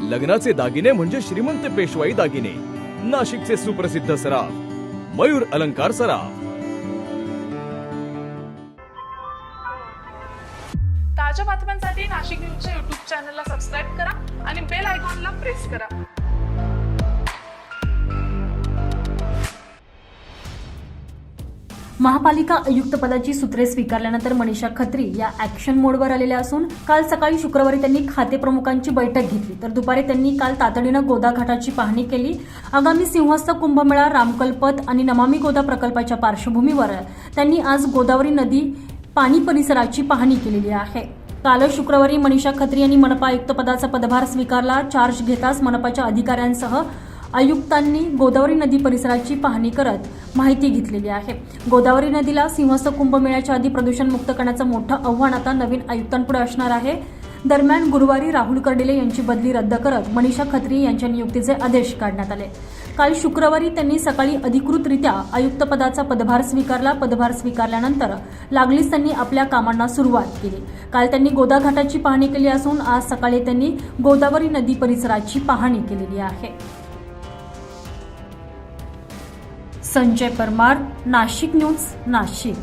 लग्नाचे दागिने म्हणजे श्रीमंत पेशवाई दागिने, नाशिकचे सुप्रसिद्ध सराफ मयूर अलंकार सराफ। ताज्या बातम्यांसाठी नाशिक न्यूजच्या YouTube चॅनलला सबस्क्राईब करा आणि बेल आयकॉनला प्रेस करा। महापालिका आयुक्त पदाची सूत्रे स्वीकारल्यानंतर मनीषा खत्री या ऍक्शन मोडवर आलेल्या असून काल सकाळी शुक्रवारी त्यांनी खाते प्रमुखांची बैठक घेतली, तर दुपारी त्यांनी काल तातडीनं गोदा घाटाची पाहणी केली। आगामी सिंहस्थ कुंभमेळा, रामकल्पत आणि नमामि गोदा प्रकल्पाच्या पार्श्वभूमीवर त्यांनी आज गोदावरी नदी पाणी परिसराची पाहणी केलेली आहे। काल शुक्रवारी मनीषा खत्री यांनी मनपा आयुक्त पदाचा पदभार स्वीकारला। चार्ज घेताच मनपाच्या अधिकाऱ्यांसह आयुक्तांनी गोदावरी नदी परिसराची पाहणी करत माहिती घेतलेली आहे। गोदावरी नदीला सिंहस्थ कुंभमेळ्याच्या आधी प्रदूषणमुक्त करण्याचं मोठं आव्हान आता नवीन आयुक्तांपुढे असणार आहे। दरम्यान गुरुवारी राहुल कर्डिले यांची बदली रद्द करत मनीषा खत्री यांच्या नियुक्तीचे आदेश काढण्यात आले। काल शुक्रवारी त्यांनी सकाळी अधिकृतरित्या आयुक्त पदाचा पदभार स्वीकारला। पदभार स्वीकारल्यानंतर लागलीच त्यांनी आपल्या कामांना सुरुवात केली। काल त्यांनी गोदा घाटाची पाहणी केली असून आज सकाळी त्यांनी गोदावरी नदी परिसराची पाहणी केलेली आहे। संजय परमार, नाशिक न्यूज, नाशिक।